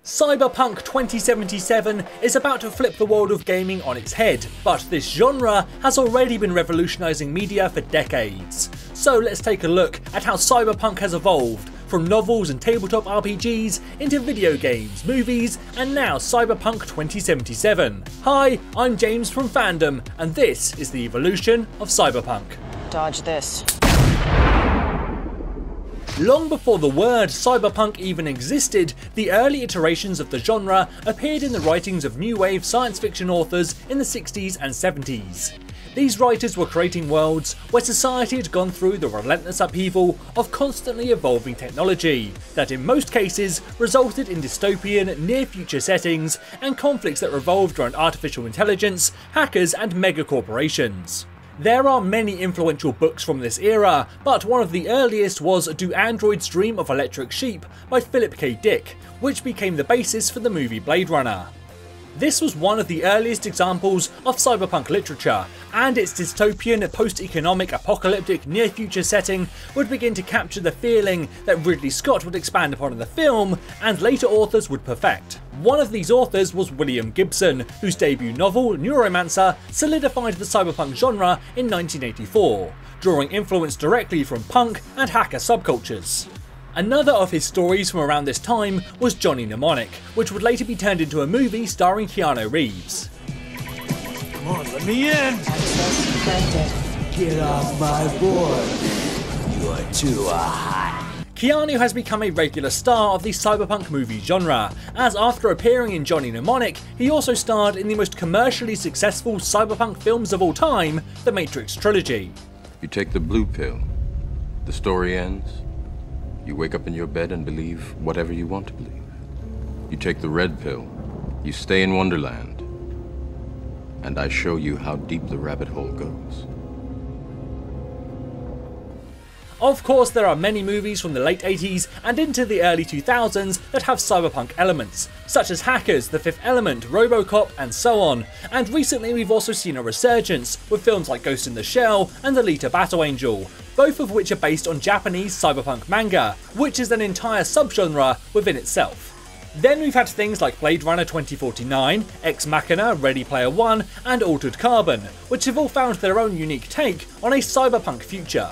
Cyberpunk 2077 is about to flip the world of gaming on its head, but this genre has already been revolutionising media for decades. So let's take a look at how Cyberpunk has evolved, from novels and tabletop RPGs into video games, movies, and now Cyberpunk 2077. Hi, I'm James from Fandom, and this is the evolution of Cyberpunk. Dodge this. Long before the word cyberpunk even existed, the early iterations of the genre appeared in the writings of new wave science fiction authors in the 60s and 70s. These writers were creating worlds where society had gone through the relentless upheaval of constantly evolving technology that in most cases resulted in dystopian, near-future settings and conflicts that revolved around artificial intelligence, hackers and megacorporations. There are many influential books from this era, but one of the earliest was Do Androids Dream of Electric Sheep by Philip K. Dick, which became the basis for the movie Blade Runner. This was one of the earliest examples of cyberpunk literature, and its dystopian, post-economic, apocalyptic, near-future setting would begin to capture the feeling that Ridley Scott would expand upon in the film, and later authors would perfect. One of these authors was William Gibson, whose debut novel, Neuromancer, solidified the cyberpunk genre in 1984, drawing influence directly from punk and hacker subcultures. Another of his stories from around this time was Johnny Mnemonic, which would later be turned into a movie starring Keanu Reeves. Come on, let me in! Get off my board. You are too hot. Keanu has become a regular star of the cyberpunk movie genre, as after appearing in Johnny Mnemonic, he also starred in the most commercially successful cyberpunk films of all time, the Matrix trilogy. You take the blue pill, the story ends. You wake up in your bed and believe whatever you want to believe. You take the red pill, you stay in Wonderland, and I show you how deep the rabbit hole goes. Of course, there are many movies from the late 80s and into the early 2000s that have cyberpunk elements, such as Hackers, The Fifth Element, RoboCop, and so on, and recently we've also seen a resurgence with films like Ghost in the Shell and Alita Battle Angel, both of which are based on Japanese cyberpunk manga, which is an entire subgenre within itself. Then we've had things like Blade Runner 2049, Ex Machina, Ready Player One, and Altered Carbon, which have all found their own unique take on a cyberpunk future.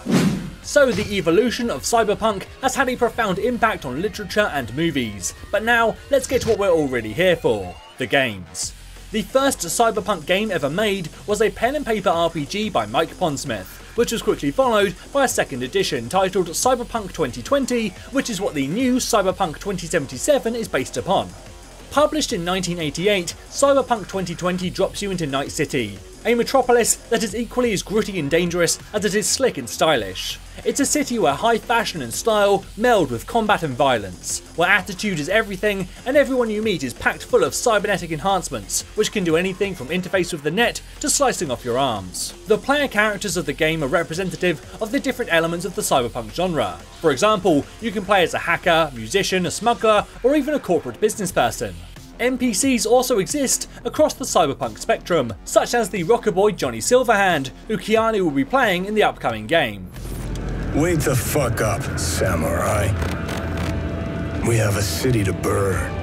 So the evolution of cyberpunk has had a profound impact on literature and movies, but now let's get to what we're all really here for, the games. The first cyberpunk game ever made was a pen and paper RPG by Mike Pondsmith, which was quickly followed by a second edition titled Cyberpunk 2020, which is what the new Cyberpunk 2077 is based upon. Published in 1988, Cyberpunk 2020 drops you into Night City, a metropolis that is equally as gritty and dangerous as it is slick and stylish. It's a city where high fashion and style meld with combat and violence, where attitude is everything and everyone you meet is packed full of cybernetic enhancements, which can do anything from interface with the net to slicing off your arms. The player characters of the game are representative of the different elements of the cyberpunk genre. For example, you can play as a hacker, musician, a smuggler, or even a corporate business person. NPCs also exist across the cyberpunk spectrum, such as the rocker boy Johnny Silverhand, who Keanu will be playing in the upcoming game. Wake the fuck up, samurai. We have a city to burn.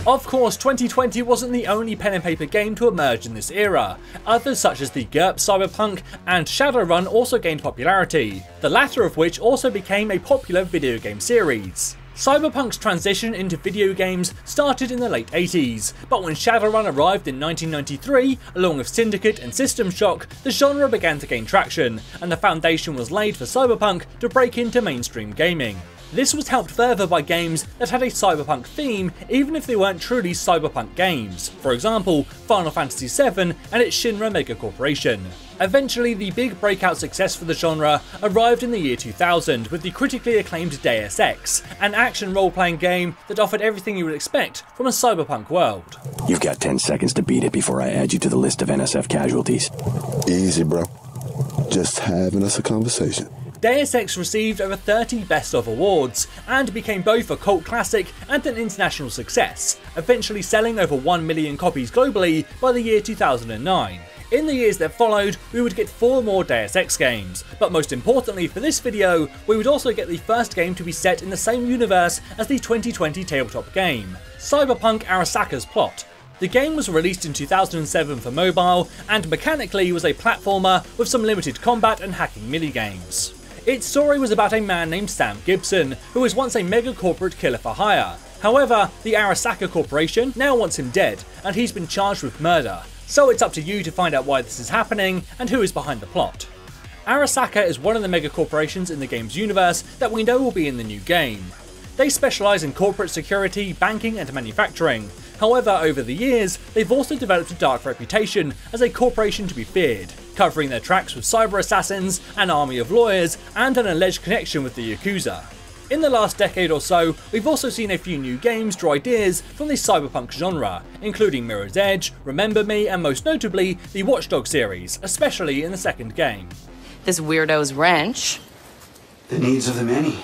Of course, 2020 wasn't the only pen and paper game to emerge in this era. Others such as the GURP Cyberpunk and Shadowrun also gained popularity, the latter of which also became a popular video game series. Cyberpunk's transition into video games started in the late 80s, but when Shadowrun arrived in 1993, along with Syndicate and System Shock, the genre began to gain traction, and the foundation was laid for Cyberpunk to break into mainstream gaming. This was helped further by games that had a cyberpunk theme even if they weren't truly cyberpunk games, for example Final Fantasy VII and its Shinra Megacorporation. Eventually the big breakout success for the genre arrived in the year 2000 with the critically acclaimed Deus Ex, an action role-playing game that offered everything you would expect from a cyberpunk world. You've got 10 seconds to beat it before I add you to the list of NSF casualties. Easy, bro. Just having us a conversation. Deus Ex received over 30 Best Of awards, and became both a cult classic and an international success, eventually selling over 1 million copies globally by the year 2009. In the years that followed, we would get 4 more Deus Ex games, but most importantly for this video, we would also get the first game to be set in the same universe as the 2020 tabletop game, Cyberpunk Arasaka's Plot. The game was released in 2007 for mobile, and mechanically was a platformer with some limited combat and hacking minigames. Its story was about a man named Sam Gibson, who was once a mega corporate killer for hire. However, the Arasaka Corporation now wants him dead, and he's been charged with murder. So it's up to you to find out why this is happening and who is behind the plot. Arasaka is one of the mega corporations in the game's universe that we know will be in the new game. They specialise in corporate security, banking and manufacturing. However, over the years, they've also developed a dark reputation as a corporation to be feared, covering their tracks with cyber assassins, an army of lawyers, and an alleged connection with the Yakuza. In the last decade or so, we've also seen a few new games draw ideas from the cyberpunk genre, including Mirror's Edge, Remember Me, and most notably, the Watch Dogs series, especially in the second game. This weirdo's wrench. The needs of the many.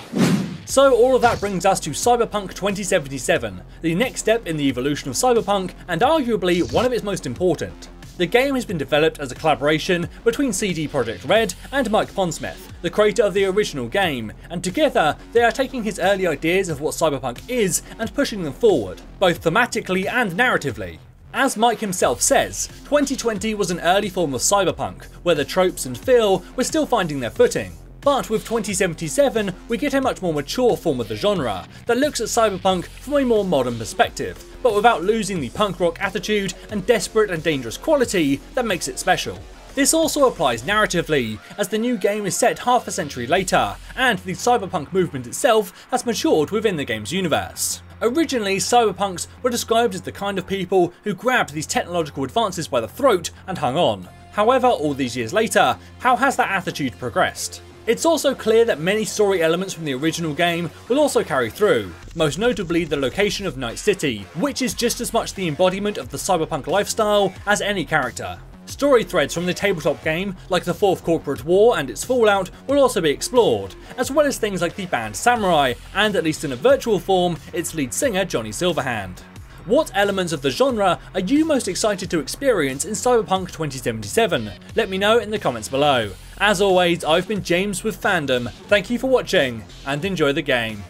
So all of that brings us to Cyberpunk 2077, the next step in the evolution of Cyberpunk, and arguably one of its most important. The game has been developed as a collaboration between CD Projekt Red and Mike Pondsmith, the creator of the original game, and together they are taking his early ideas of what Cyberpunk is and pushing them forward, both thematically and narratively. As Mike himself says, 2020 was an early form of Cyberpunk, where the tropes and feel were still finding their footing. But with 2077, we get a much more mature form of the genre that looks at cyberpunk from a more modern perspective, but without losing the punk rock attitude and desperate and dangerous quality that makes it special. This also applies narratively, as the new game is set half a century later, and the cyberpunk movement itself has matured within the game's universe. Originally, cyberpunks were described as the kind of people who grabbed these technological advances by the throat and hung on. However, all these years later, how has that attitude progressed? It's also clear that many story elements from the original game will also carry through, most notably the location of Night City, which is just as much the embodiment of the cyberpunk lifestyle as any character. Story threads from the tabletop game, like the Fourth Corporate War and its fallout, will also be explored, as well as things like the band Samurai, and at least in a virtual form, its lead singer Johnny Silverhand. What elements of the genre are you most excited to experience in Cyberpunk 2077? Let me know in the comments below. As always, I've been James with Fandom, thank you for watching, and enjoy the game.